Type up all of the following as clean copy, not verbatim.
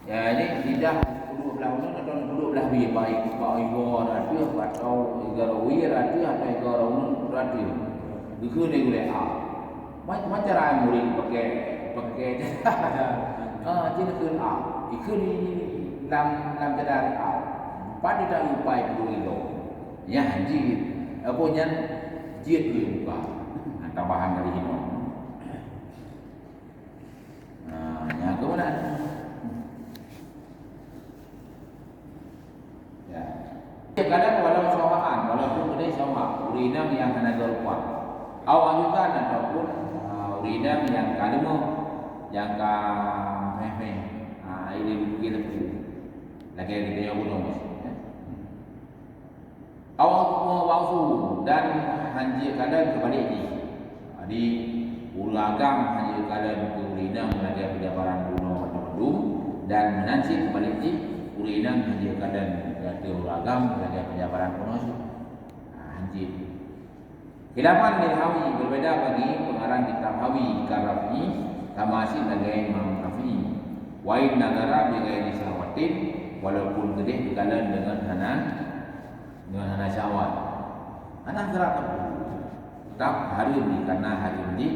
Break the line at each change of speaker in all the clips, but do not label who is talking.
Ya ini tidak kudu belah mana atau kudu belah bi baik igor ada atau igor ada atau igor ada. Itu ni boleh macam cara murid pakai jadi kun itu ni dalam cadar pada tak upai kudu itu. Ya haji apa nyan jiat dia buka tambahan dari ini. Yang kemudian ya. Kadang walau sawaan, walaupun ada sawa, urinam yang kena golpuan. Awalukan ataupun urinam yang kalemo, yang ka meh. Ini begitu tu. Lagi kita yang gunung. Awal wausu dan hanji kadang kebalik ni. Jadi ulagam hanji kadang ke urinam lagi penjabaran gunung atau mendung dan menansi kebalik ni urinam hanji kadang ke ulagam lagi penjabaran gunung. Hanji. Khilafan lil Hawi berbeza bagi pengarang kitab Hawi Karafi Kamasin lagi Imam Rafi. Wa in nadara bi ghairi sawatin walaupun gede dikalan dengan hana syawat. Anak gerak tetap harum ni karena harum ni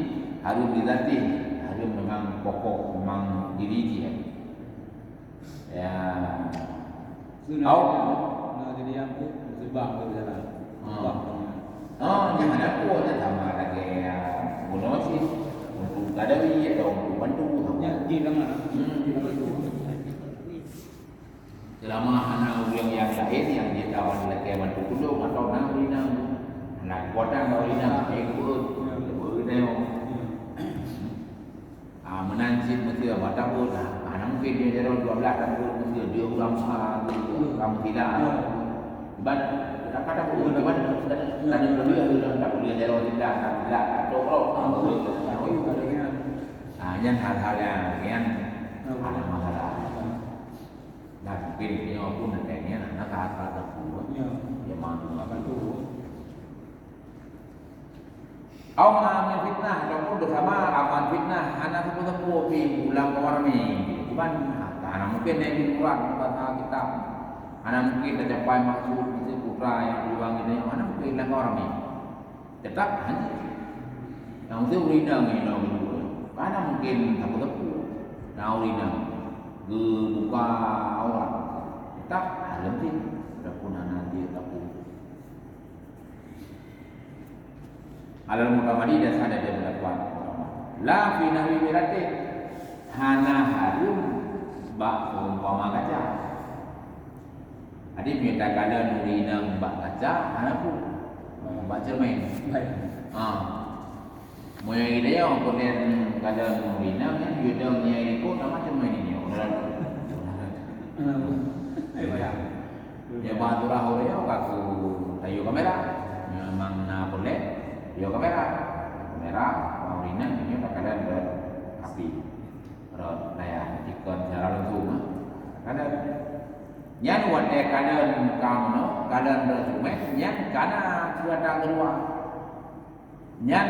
harum dilatih, harum memang pokok, memang diriji ya.
Nak jadi yang tu sebab berjalan.
Yang ada pun sama lagi gunung sih. Untuk kadawi atau untuk bantu.
Yang di mana?
Selama anak yang lain yang dia kawan lagi bantu gunung atau nak urinam, nak kuatan urinam, ikut berneo. Menanjit mesti apa pun. Anak mungkin dia jalan 12 tahun mesti dia ulang kamu tidak. Ban kata pun ban tadi lebih tak boleh jalan tidak atau yang hal-hal yang ada masalah. Dan mungkin dia pun nantinya nak kata pun dia mahu akan tu. Aman fitnah, ataupun bersama aman fitnah, anak sepupu di bulan kawarmi. Cuman, anak mungkin yang dimurat kata kita, anak mungkin tercapai maksud itu putra yang beruang ini, anak mungkin bulan kawarmi. Tetap hanya, yang itu urinam ini orang itu. Anak mungkin sepupu, nah urinam, buka aurat, tetap alam sih, adapun anak dia tapu. Alal mutamadi dasar ada berlakuan. La fi nahwi mirati hana harum bak umpama kaca. Adik minta kada nurina bak kaca hana pun bak cermin. Moyang dia yang kemudian kada nurina kan yudang yang ikut nama cermin ini. Ya baturah orang kaku tayu kamera memang na boleh. Yo kamera maurina ini kadang api rot layar ikon cara langsung kadang nyan wate kadang kamu kadang resume nyan kana sudah kedua nyan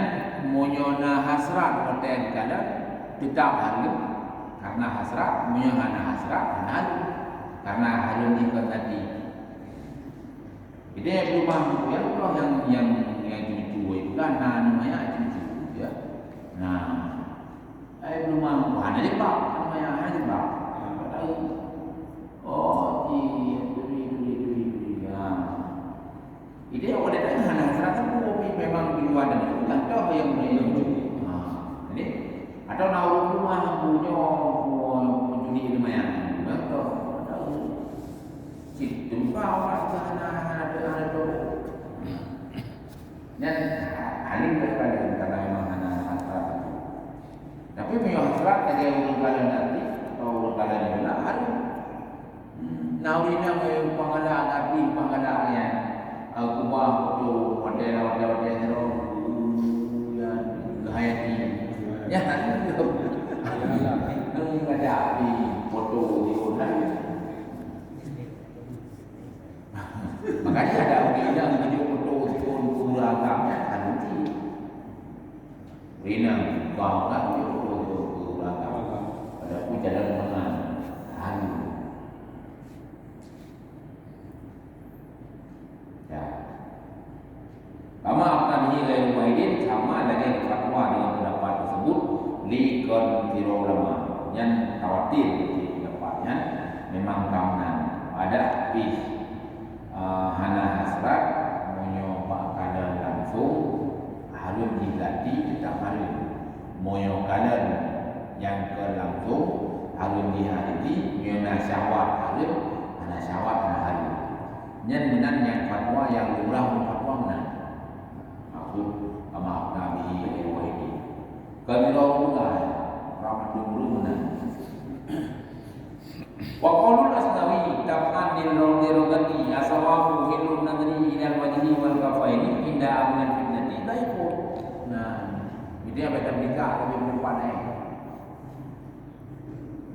monyona hasrat wate kadang tetap harum karena hasrat monyona hasrat karena harum ikon tadi ide rumah yang kan namanya cucu ya. Nah, belum mampu hanya jebak namanya hanya jebak. Tahu? Oh, duri ya. Ide awak datang hanya serata kopi memang di luar dan itu kan tahu yang cucu. Jadi atau nauru rumah punya penjudi lumayan. Betul. Tahu. Situ awak sana ada dan alim berkali karena memang anak hasrat. Tapi memang hasrat ada orang kalian nanti atau orang kalian yang benar alim. Naurina memang pengalaman api pengalamannya. Kubah itu model hero yang gayati. Ya, itu. Ada api foto di kota. Makanya ada orang yang video agamanya kan nanti Rina kau kan itu agama ada pun jalan mana kon kira ulama yang khawatir di tempatnya memang kawanan ada bis hana hasrat monyo pakanan langsung harus diganti tetap harus monyo kanan yang ke langsung harus dihadiri nyona syawat harus hana syawat hana hari nyen menan yang fatwa yang lumrah fatwa menan maksud maaf nabi ini kami Allah rahmat dulu menan wa qaulul asnawi tab'an lil rawdati asawahu hilun nadri ila wajhi wal kafaini inda amnan fitnati daifu. Nah, ini apa yang nikah tapi berpanai.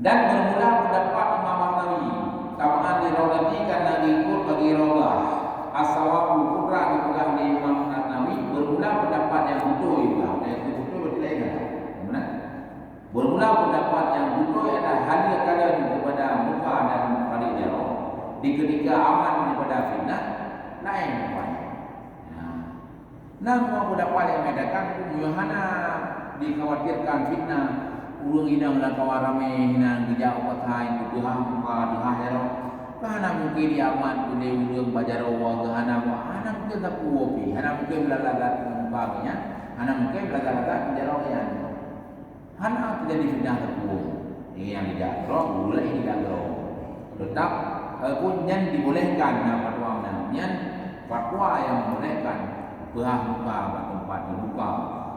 Dan bermula pendapat Imam Nawawi tab'an lil rawdati karena ikut bagi rawdah asawahu putra dipegang di Imam Nawawi bermula pendapat yang betul juga. Yang betul berarti lain. Benar? Bermula pendapat yang betul adalah hadir kalian kepada muka dan balik jauh di ketika aman daripada fitnah lain rupanya. Nah, pendapat yang mengatakan Yohana dikhawatirkan fitnah urang hidang dan kawarame hinang dijauh patai kuduhah muka dihah jauh. Kahana mungkin diaman kude urang bajarawa kahana ana mungkin tak puopi, ana mungkin belalagat muka ana mungkin belalagat jauh yang hana tidak difitnah terpuang. Ini yang tidak roh, boleh tidak roh. Tetap pun yang dibolehkan fatwa namanya fatwa yang membolehkan belah muka tempat di muka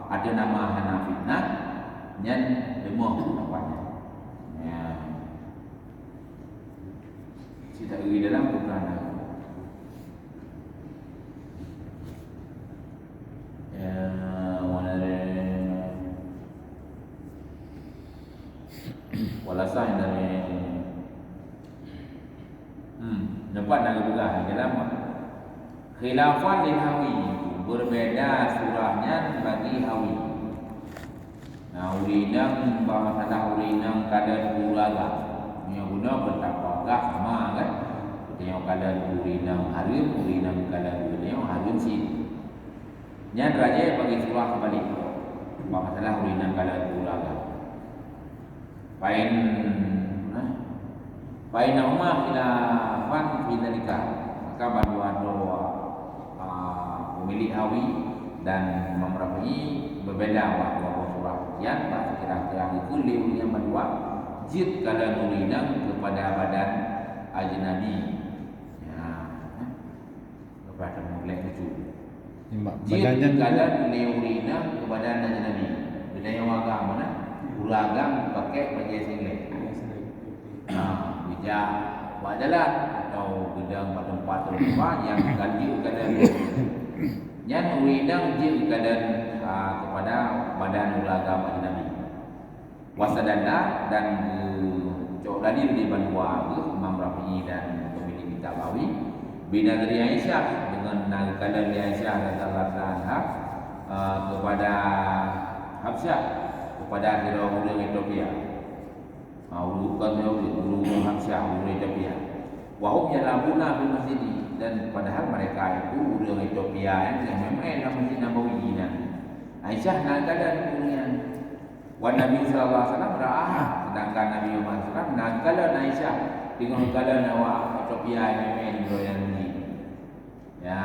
ada nama hana fitnah yang demoh nampaknya. Ya. Kita di dalam bukan walasah dari nampak nak juga dalam khilafan lil hawi berbeza surahnya bagi hawi. Nah, urinang masalah urinang kadar uraga yang guna bertapakah sama kan? Tengok kadar urinang harum, urinang kadar urinang harum sih. Yang raja bagi surah kembali masalah urinang kadar uraga. Pain umah khilafan fi dzalika. Maka dua pemilik hawi dan Imam Rafi'i berbeza bahwa surah yang tak kira-kira itu liurnya berdua jid kada nurinang kepada badan ajnabi. Ya, kepada mulai lucu. Jid kada liurina kepada ajnabi. Bedanya agama mana? Ulagam pakai baju singlet. Bijak buat jalan atau bidang tempat tempat yang ganti keadaan yang urinang jil keadaan kepada badan ulagam Nabi wasadana dan cok dalil di bandua Imam Rafi'i dan pemilik kitab Bawi bina dari Aisyah dengan keadaan Aisyah radhiyallahu anha kepada Habsyah kepada orang Ethiopia. Bukan ulu Habsyah, ulu Ethiopia. Wahum yalabuna fil masjid dan padahal mereka itu ulu Ethiopia yang memang dalam Masjid Nabawi ini. Aisyah nak keadaan dunia. Wan Nabi sallallahu alaihi wasallam ra'ah sedangkan Nabi Muhammad sallallahu alaihi wasallam nak keadaan Aisyah dengan keadaan awak Ethiopia yang yang ini. Ya.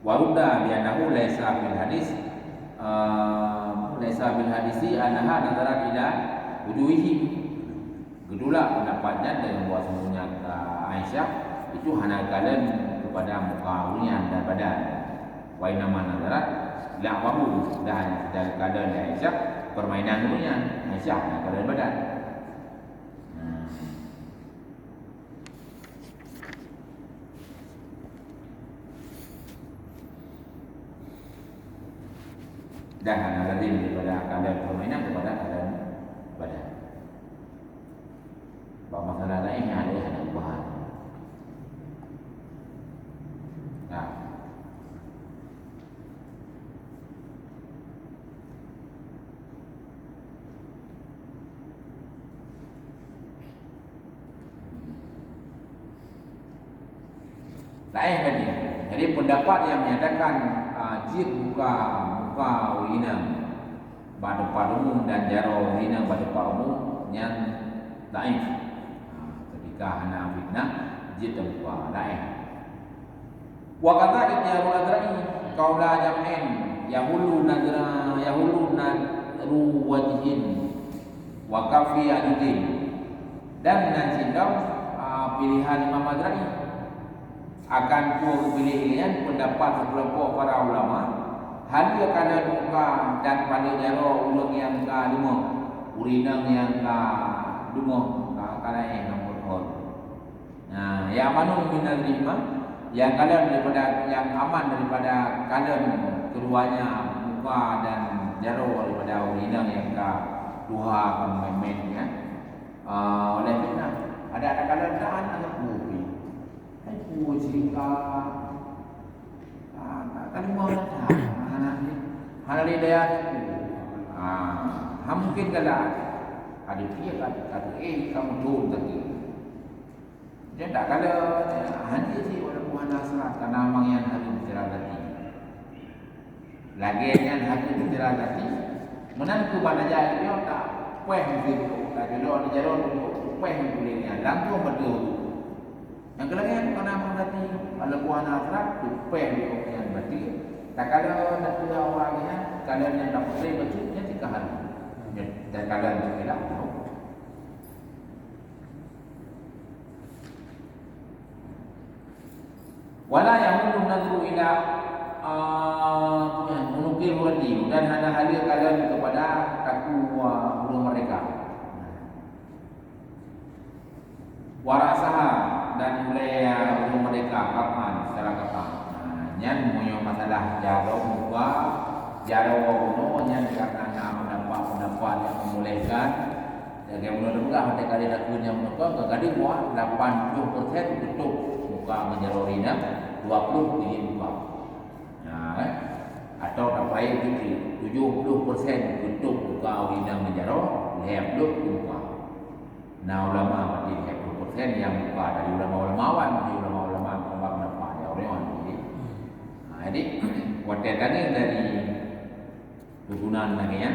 Waruda bi'annahu laisa fil hadis laisa bil hadisi anaha nazarat ila wujuhihim. Kedua pendapatnya dengan bahwasanya Aisyah itu hanya kalian kepada muka urian dan badan. Wa inna ma nazarat la wahu dan dari keadaan Aisyah permainan urian Aisyah dan keadaan badan. Dan lazim daripada keadaan permainan kepada keadaan badan. Bahawa masalah lain yang ada ubahan. Nah, lain tadi. Jadi pendapat yang menyatakan jid muka urina pada umum dan jaro urina pada umum yang daif. Ketika hana fitnah jid muka daif. Wa kata ikya muladrai qaula jam'in yahulu nadru wajhin wa kafi adudin. Dan nancindau pilihan Imam Madra'i akan pilihan pendapat sekelompok para ulama hal ia kada muka dan pada jaro ulung yang ka-5 urinang yang ka-2 kana yang nombor. Nah, yang manu minal lima yang kalian daripada yang aman daripada kalian keduanya muka dan jaro daripada urinang yang ka-2 main ya. Oleh kerana ada kalian tahan anak bupi. Jika kan mau nak anak ni hal dia mungkin kalau ada dia kata kamu turun tadi dia tak kalau hanya sih walaupun nasrat karena memang yang hari bicara tadi lagi yang hari bicara tadi menantu pada jaya dia tak puas gitu tak jelo di jelo puas bolehnya langsung betul. Yang kelainan kena mengerti kalau buah nasrat tu pen yang berarti tak kalau nak kena orangnya kalian yang dapat saya bacanya 3 hari dan kalian tu hilang wala yang nadru ila menukil muradi dan hanya hadir kalian kepada takwa mereka warasaha dan mulai mereka kapan secara kapan. Nyan punya masalah jaro muka, jaro uno nyan karena pendapat yang membolehkan. Jadi menurut muka mereka kali nak punya muka kekali buat 80% tutup muka menjaro rina, 20 di muka. Nah, atau sampai 70% tutup muka rina menjaro, 20 muka. Nah ulama berarti yang muka dari ulama-ulamawan dari ulama-ulama pendapat ya orang ini. Jadi waktu tadi dari kegunaan lagi ya.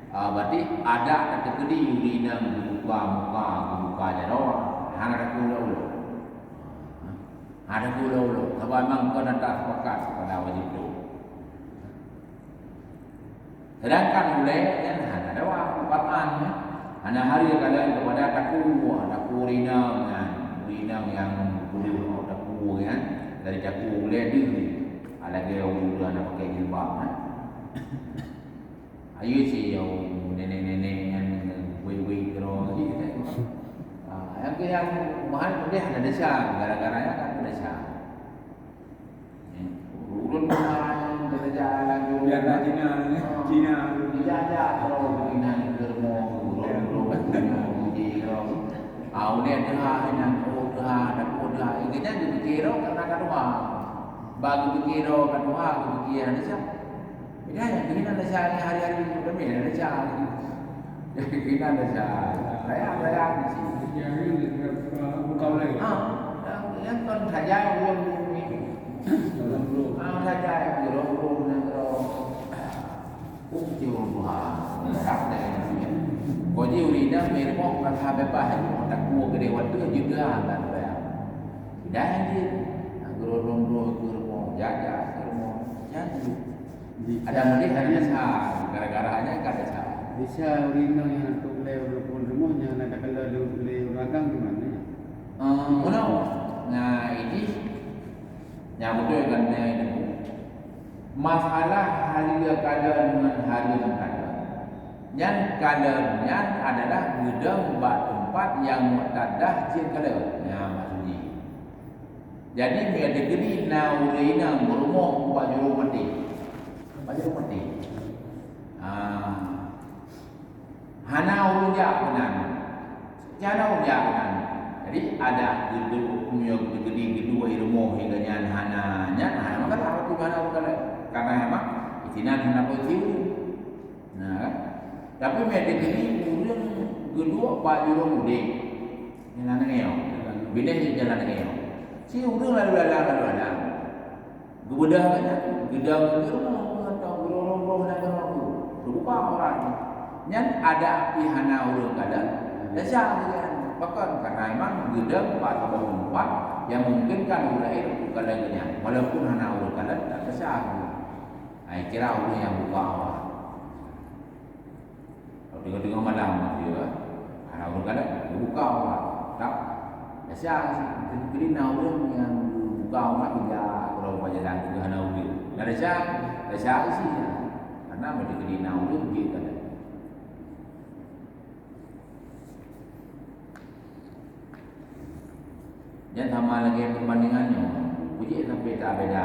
Berarti ada kategori urina muka jaro hana kulo. Ada kulo. Sebab memang kau nak sepakat pada wajib itu. Sedangkan mulai yang hana dawa kepatan hana hari kalian kepada taku urina yang kudu taku kan dari taku boleh diri ada ke orang nak pakai jilbab ayo si nenek-nenek yang wei kero gitu yang mahal dia ada desa gara-garanya kan desa urun mahal kita jalan
biar Cina
dijajah kalau begini germo Aulia dah dengan oda dan oda. Ini kan dipikir karena kadua. Bagi pikir kadua, pikir ada siapa? Ini ada siapa hari-hari kami ada siapa? Ini ada siapa? Saya di sini.
Bukan lagi.
Yang kan saja belum ini. Saja belum yang jauh Tuhan. Ada yang kau ji urina meremok kata bebas tak kuat gede waktu juga kan bayar. Dah dia gerondong germo jaga germo jadi ada mulai ada sah gara-gara hanya kada sah.
Bisa urina yang tu lewat rumahnya nak kalau lewat ragang gimana?
Mana? Nah ini yang betul kan ini masalah hari kada dengan hari kada. Yang kalanya adalah gudang tempat yang muqtadah jin kala. Ya maksudnya. Jadi ada gini urina berumur buat juru mati. Baju mati. Hana urujak benar. Jana urujak benar. Jadi ada gede kedua ilmu hingga nyan hananya. Maka apa tu hana karena memang isinan hana positif. Nah, tapi medek ini urang kedua baju orang mudik. Jalan ngeo. Bila ni jalan ngeo. Si urang lalu. Gebedah banyak, gedang ke rumah atau gerong-gerong dan gerong. Lupa orang. Nyan ada pihana urang kadang. Dasar kan. Bahkan karena memang gedang pada tempat yang memungkinkan urang itu kadang-kadang. Walaupun hana urang kadang tak besar. Ai kira urang yang buka awak. Kalau tengok-tengok malam dia, hana urang kadang buka awak. Tak. Dasar jadi urang yang buka awak tidak kalau jalan ke hana urang. Dasar isi. Karena mereka kena urang dia kadang. Yang sama lagi perbandingannya, puji sampai tak beda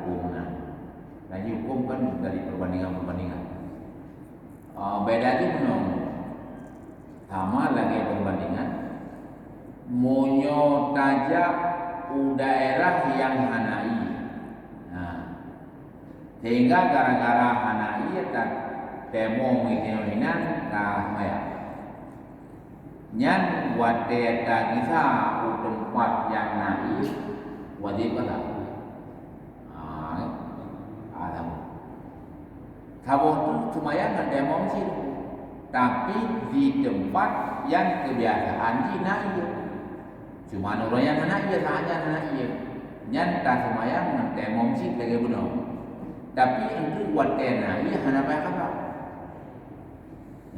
hukum nah. Lagi hukum kan dari perbandingan. Beda je menong. Sama lagi perbandingan. Monyo tajak daerah yang hanai. Nah, sehingga gara-gara hanai tak temo mengininan tak maya. Nyan wate tak kisah tempat yang naik wajib kata. Adam. Kamu tu semayang ada emosi, tapi di tempat yang kebiasaan di naik. Cuma orang yang naik sahaja naik. Nyan tak semayang ada emosi lagi benar. Tapi untuk wate naik hana apa kata?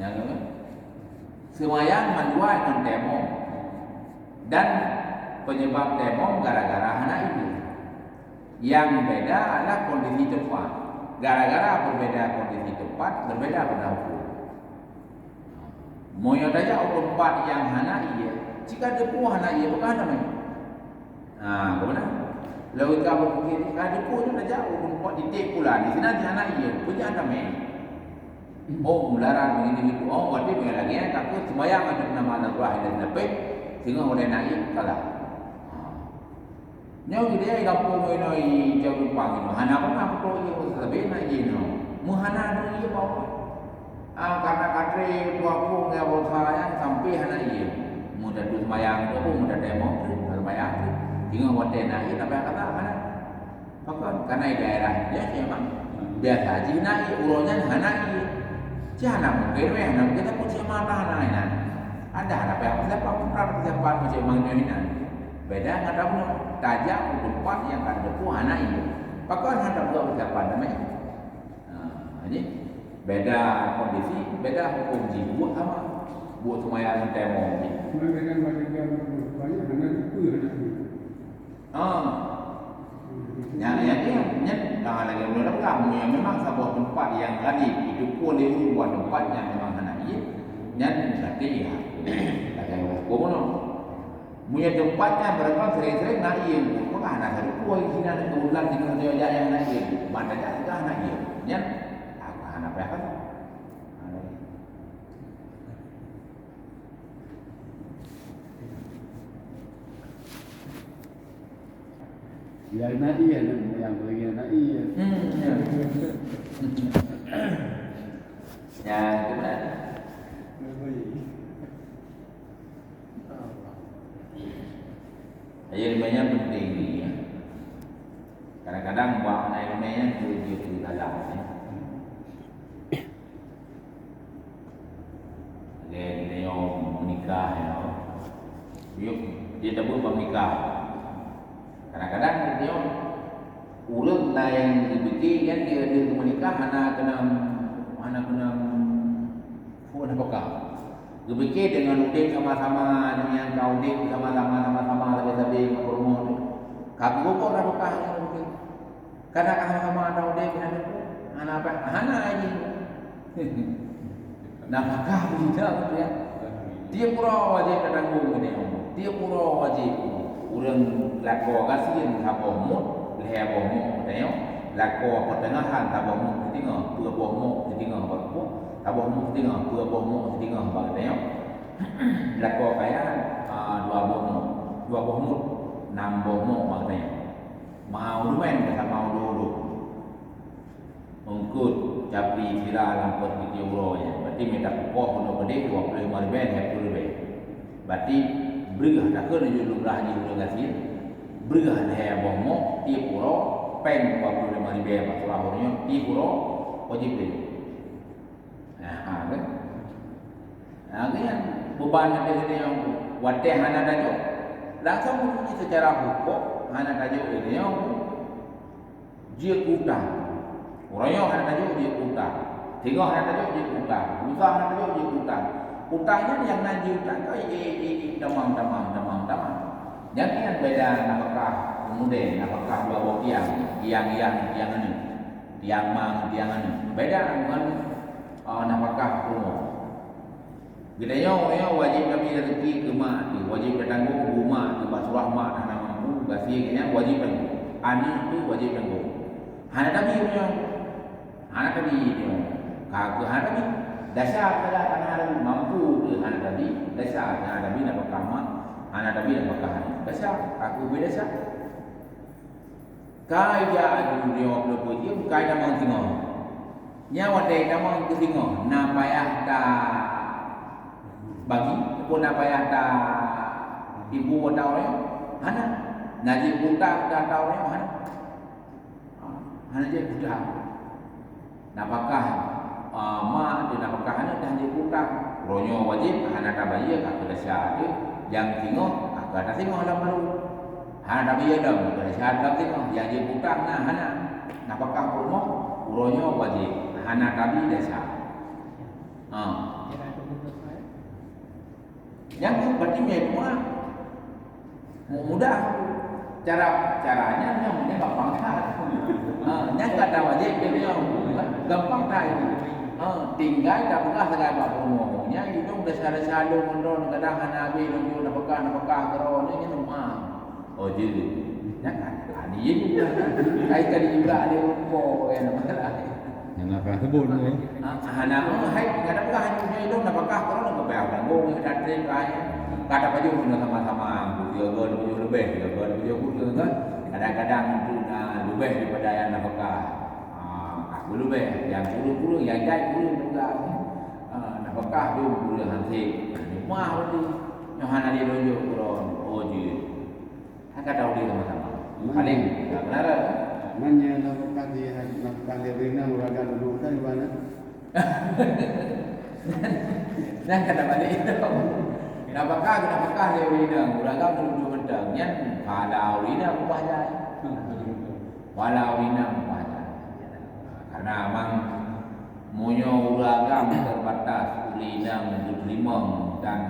Yang semayang menjual dengan demo dan penyebab demo gara-gara hana itu. Yang beda adalah kondisi tempat. Gara-gara berbeda kondisi tempat, berbeda pada hukum. Moyo saja tempat yang hana iya. Jika depu hana iya bukan namanya. Kemana? Lalu kita berpikir, depu itu saja tempat di tekulah. Di sini hana iya, punya namanya. Oh, melarang begini itu. Oh, berarti dengan lagi ya, takut sembahyang ada nama Allah dan dapat sehingga oleh naik kalah. Nyawa dia kampung ini jauh pang itu. Hana pun apa tu itu sebab nak ini. Muhana tu ia bawa. Karena katre buahku yang bersayang sampai hana ia. Mudah tu sembahyang tu pun mudah demo tu sembahyang tu. Sehingga oleh naik apa kata hana. Bahkan karena daerah dia memang biasa haji naik urutnya hana ia. Jangan mungkin kita pun cuma tahan anak. Ada apa yang siapa pun pernah siapa macam mana ni nan. Beda ada pun tajam tempat yang ada pun anak ini. Pakai ada pun siapa namanya. Jadi beda kondisi, beda hukum jiwa sama. Buat semuanya demo ni.
Dengan banyak dengan itu
Yang lagi belum kamu yang memang sebuah tempat yang tadi itu pun dia buat tempat yang memang anak ia. Yang berarti ya, ada hukum no. Punya tempatnya berapa sering-sering nak ia. Maka anak satu kuih sini ada keulang di kerja yang nak ia. Mana tak anak ia. Yang anak berapa?
Ya nak iya yang lagi nak iya.
Ya, gimana? Jadi banyak penting ni ya. Kadang-kadang buat anak namanya dia dalam ya. Dia menikah ya. Dia tak boleh menikah. Kadang-kadang dia urut lah yang dibikin kan dia menikah mana kena phone apakah dia bikin dengan udik sama-sama dengan kau udik sama-sama lebih-lebih berumur tu kamu kok dah bekah yang udik kadang sama-sama ada udik dengan itu anak apa anak aja nak bekah tidak tu ya dia pura wajib ketanggung ni dia pura wajib urang lakor kasihan apa mut leher bomo tengok lakor pertengahan tak bomo tengok dua bomo tengok apa tak bomo tengok dua bomo tengok apa tengok lakor kaya dua bomo 6 bomo maknanya mau lumen tak mau dulu ungkut capi sila lampot di euro ya berarti minta pokok untuk gede 25 ribu hektar lebih berarti berigah tak kena jumlah haji udah kasih berigah leher bomo tiap pura peng 25,000 Pak Surahornya di puro wajib beli. Nah, kan? Nah, kan beban ada yang wadeh hana dajo. Langsung bunyi secara hukum hana dajo ini yang dia kuta. Orangnya hana dajo dia kuta. Tengok hana dajo dia kuta. Usaha hana dajo dia kuta. Kutanya yang nanti utang kau tamam. Yang ini beda apakah kemudian apakah dua tiang ini tiang beda dengan apakah rumah. Gilanya wajib kami rezeki ke mak tu, wajib bertanggung rumah tu basuh mak anak mampu, basinya wajib tanggung. Ani tu wajib tanggung. Hana kami punya, hana kami punya, kagak hana kami. Dasar pada anak mampu ke hana kami, dasar hana kami nak berkama, hana kami nak berkah. Dasar, aku berdasar. Kaya ada dia orang berpuji, kaya nama tengok. Nyawa dek nama tengok, nak payah tak bagi pun apa yang tak ibu tahu orang mana najib buta tak tahu orang mana je buta napakah mak dia napakah hanya najib buta ronyo wajib hana tabayya ka kedasya dia yang tengok agak tak tengok dalam baru hana tabayya dah kedasya dalam tengok yang je buta nah hana napakah rumah ronyo wajib hana tabi dasya yang tu berarti memang mudah caranya yang gampang tak yang kata wajib dia gampang tak tinggal tak pernah segala apa-apa hidung dasar-dasar mondon kadang hanabi lu nak bekah kerana ni rumah oh jadi yang kan dia juga kaitan juga ada rupa yang masalah
yang apa sebut tu
hana hai kadang kan hanya hidung nak bekah kerana kebel tanggung dan try kata baju kena sama-sama dia baju lebih kan kadang-kadang itu lebih daripada yang nak bekah aku lebih yang puluh yang jai puluh juga nak bekah tu puluh hantik rumah berarti yang hana dia tunjuk kurang oh je kata dia sama-sama paling benar
Manya nak kali rina uragan dulu kan mana?
Nah kata balik itu. Kenapakah dia rina uragan dulu benda yang pada rina upaya. Walau rina upaya. Karena memang munyo uragan terbatas rina limang dan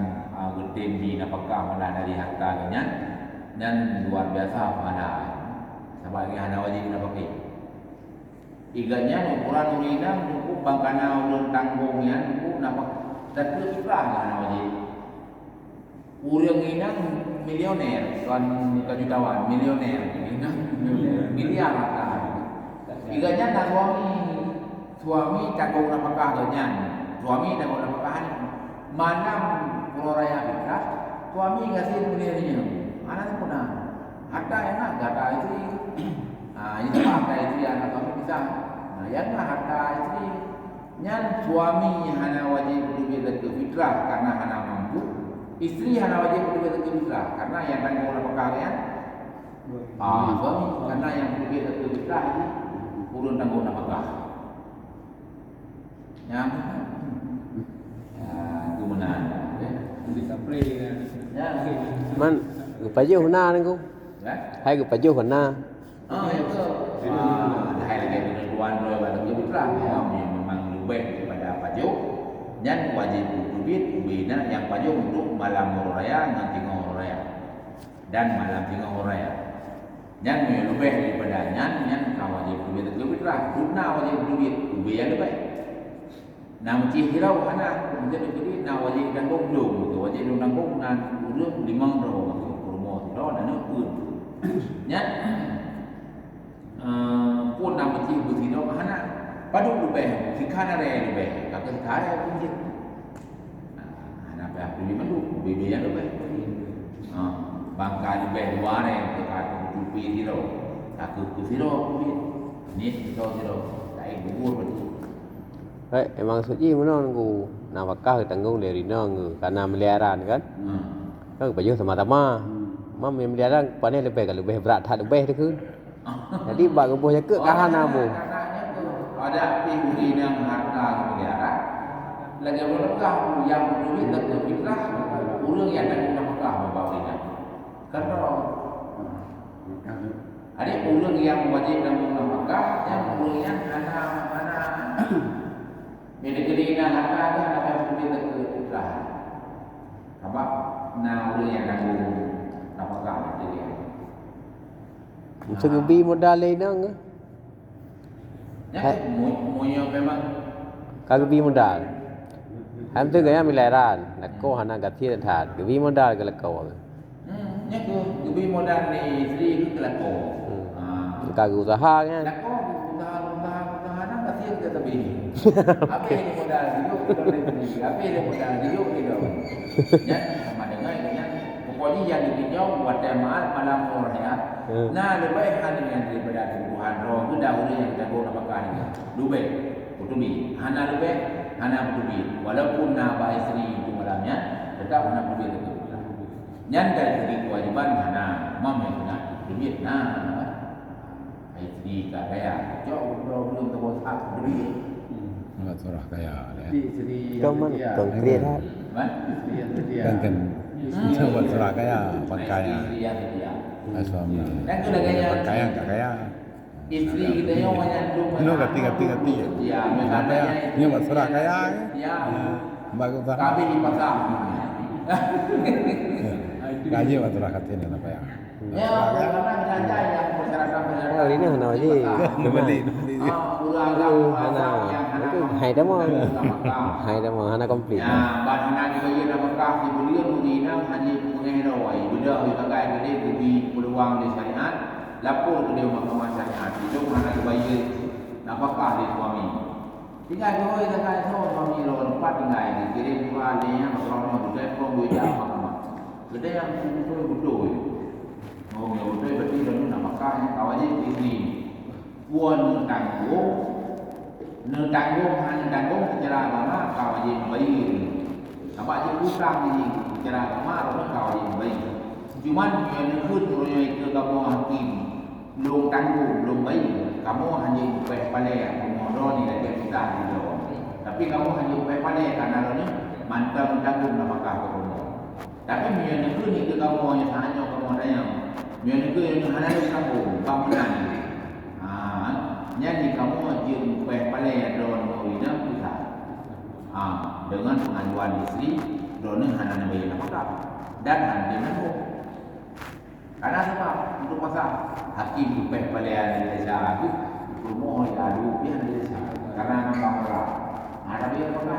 getim di napakah malah dari hartanya dan luar biasa pada sebab ini hana wajib nak pakai. Iganya ukuran urina cukup bangkana ulun tanggungnya cukup nampak dan teruslah hana wajib. Urang inang milioner, tuan kejutawan milioner, miliar lah. Iganya tak suami tanggung napakah ganyan, suami tanggung napakah mana pulau raya kita, suami kasih milioner, anak pun harta yang nak harta istri, itu harta istri anak suami bisa. Yang nak harta istri, yang suami hana wajib berbeza ke fitrah karena hana mampu, istri hana wajib berbeza ke fitrah karena yang tanggung napakah kan, suami karena yang berbeza ke fitrah ini urun tanggung napakah. Yang itu benar.
Kita play kan.
Ya.
Man, pajo huna ni ko. Hai ko pajo huna.
Itu. Hai lagi tuan dua pada fitrah yang memang lebih daripada pajak dan wajib duit bina yang pajak untuk malam raya dengan tengah raya dan malam tengah raya. Yang lebih daripada yang wajib duit ke fitrah, guna wajib duit yang lebih. Nah mesti hirau anak menjadi duit nah wajib tanggung dong, wajib tanggung nah urut 5 rumah hirau dan pun. Ya. Pun nama mesti berhidau anak padu lebih sikana raya lebih kakak sikana pun je anak beli mandu bebe yang lebih bangka lebih luar yang kakak tupi hidau kakak hidau ni hidau tak bubur betul.
Hai, emang suci mana ku napakah tanggung dari nang karena meliaran kan? Kan pajo sama-sama. Mam yang meliaran pandai lebih kalau lebih berat tak lebih tu. Jadi bak gebuh jakek kahan abu.
Katanya tu ada pihuri yang harta miliaran. Lagi berkah yang berduri tak fitrah. Urang yang tak guna Mekah bawa Karena ada urang yang wajib dan guna Mekah, yang urang yang anak negeri nak ada yang berduri tak fitrah. Apa? Nah urang yang tanggung Mekah jadi.
Macam gebi modal lain dong.
Ya, moyo memang
Gebi modal. Ham tu gaya milaran, nak ko hana gathi dan that. Gebi modal ke lekau.
nya gebi modal ni Sri itu kelako.
Kagak usaha kan.
Lako usaha nang kasih ke tebi. Apa ini modal hidup kita ni. Apa ini modal hidup kita. Ya, sama dengan ini. Pokoknya yang dipinjau buat jemaah malam ya. Nah, lebih baik hal yang daripada kebutuhan roh itu dahulu yang kita guna pakai ini. Lebih, kutubi. Hana lebih, hana kutubi. Walaupun nabah istri itu malamnya, tetap hana kutubi itu. Yang dari segi kewajiban hana, mam yang kena kutubi. Nah, istri tak kaya. Jauh belum terus hak kutubi.
Enggak surah kaya.
Isteri
Kau mana konkret hat.
Kan buat surah kaya, pakaian.
Istri yang setia.
Suami.
Dan itu dah kaya.
Pakaian tak kaya.
Istri kita yang banyak dulu.
Ini ganti.
Ya, misalnya.
Ini buat surah kaya.
Ya.
Bagus tak?
Kami di pasar.
Gaji buat surah katin apa ya?
Ya, karena saja yang masyarakat.
Oh, ini hana aje.
Beli.
Hana. Itu hai dah mau. Hai dah mau hana komplit.
Ya, bahan nak bagi nama kah di beliau Nurina hanya mengerawai. Benda sebagai ini bagi peluang di syariat. Lapor ke dia mahkamah syariat. Itu hana bagi nafkah di suami. Tinggal kau itu kan suami lo tempat tinggal dikirim keluarnya masalah itu saya pun boleh mahkamah. Kita yang betul. Oh, ya betul berarti dalam nafkah yang kawajib istri. Buan tanggung hanya tanggung secara agama kau wajib bayar. Apa aja kurang ini secara agama orang kau wajib bayar. Cuman yang ikut orang itu kamu hakim belum tanggung belum bayar. Kamu hanya upah palai kamu orang ni dah kita di bawah. Tapi kamu hanya upah palai karena orang ni mantap tanggung nafkah kamu. Tapi yang ikut ni kamu hanya kamu ada yang ikut yang hanya tanggung bangunan. Jadi kamu wajib upah palai drone mawina kita. Dengan pengajuan istri drone hana bayar nafkah dan hanya menunggu. Karena sebab untuk masa hakim upah palai Malaysia itu rumah ya 2 pihak Malaysia karena nafkah murah. Ada biaya apa?